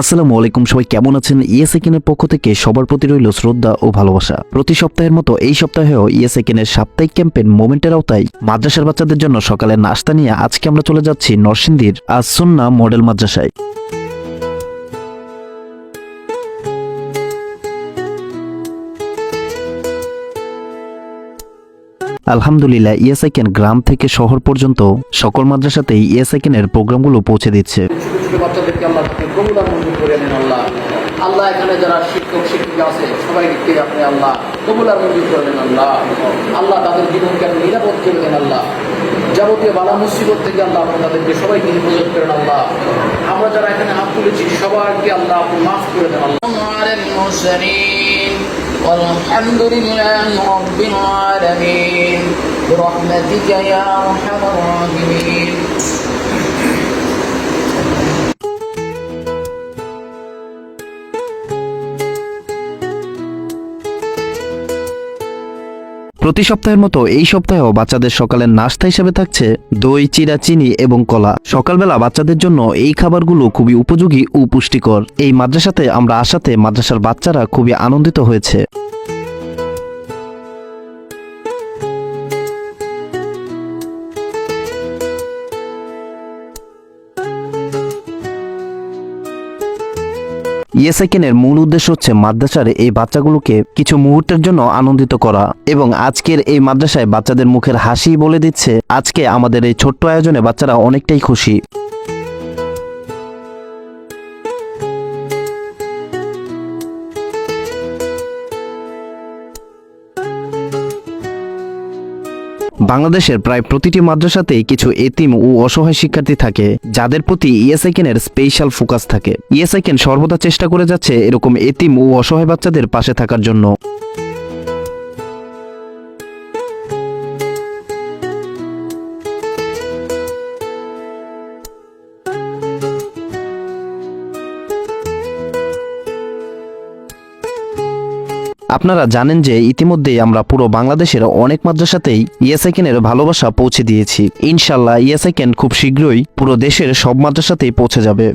আসসালামু আলাইকুম, সবাই কেমন আছেন? ইএসএকেনের পক্ষ থেকে সবার প্রতি রইল শ্রদ্ধা ও ভালোবাসা। প্রতি সপ্তাহের মতো এই সপ্তাহেও ইএসএকেনের সাপ্তাহিক ক্যাম্পেইন মোমেন্টের আওতায় মাদ্রাসার বাচ্চাদের জন্য সকালে নাস্তা নিয়ে আজকে আমরা চলে যাচ্ছি নরসিংদীর আস সুন্নাহ মডেল মাদ্রাসায়। আলহামদুলিল্লাহ, ইএসআইকেন গ্রাম থেকে শহর পর্যন্ত সকল মাদ্রাসাতেই ইএসআইকেনের প্রোগ্রামগুলো পৌঁছে দিচ্ছে। বাচ্চাদেরকে আল্লাহ কবুলার মঞ্জুর করে নেন। আল্লাহ এখানে যারা শিক্ষক শিক্ষিকা আছে সবাইকে আপনি আল্লাহ কবুলার মঞ্জুর করে নেন। আল্লাহ তাদের জীবনকে আপনি নিরাপদ করে দেন। যাবতীয় বালা মুসিবত থেকে আল্লাহ তাদেরকে সবাইকে হেফাজত করেন। আমরা যারা এখানে হাত তুলেছি সবাইকে আল্লাহ আপনি মাফ করে দেন। والحمد لله رب العالمين برحمتك يا أرحم الراحمين। প্রতি সপ্তাহের মতো এই সপ্তাহেও বাচ্চাদের সকালের নাস্তা হিসেবে থাকছে দই, চিড়া, চিনি এবং কলা। সকালবেলা বাচ্চাদের জন্য এই খাবারগুলো খুবই উপযোগী ও পুষ্টিকর। এই মাদ্রাসাতে আমরা আসাতে মাদ্রাসার বাচ্চারা খুবই আনন্দিত হয়েছে। ইএসআইকেনের মূল উদ্দেশ্য হচ্ছে মাদ্রাসার এই বাচ্চাগুলোকে কিছু মুহূর্তের জন্য আনন্দিত করা, এবং আজকের এই মাদ্রাসায় বাচ্চাদের মুখের হাসি বলে দিচ্ছে আজকে আমাদের এই ছোট্ট আয়োজনে বাচ্চারা অনেকটাই খুশি। বাংলাদেশের প্রায় প্রতিটি মাদ্রাসাতেই কিছু এতিম ও অসহায় শিক্ষার্থী থাকে যাদের প্রতি ইএসআইকেনের স্পেশাল ফোকাস থাকে। ইএসআইকেন সর্বদা চেষ্টা করে যাচ্ছে এরকম এতিম ও অসহায় বাচ্চাদের পাশে থাকার জন্য। আপনারা জানেন যে ইতিমধ্যেই আমরা পুরো বাংলাদেশের অনেক মাদ্রাসাতেই ইএসআইকেনের ভালোবাসা পৌঁছে দিয়েছি। ইনশাআল্লাহ ইএসআইকেন খুব শীঘ্রই পুরো দেশের সব মাদ্রাসাতেই পৌঁছে যাবে।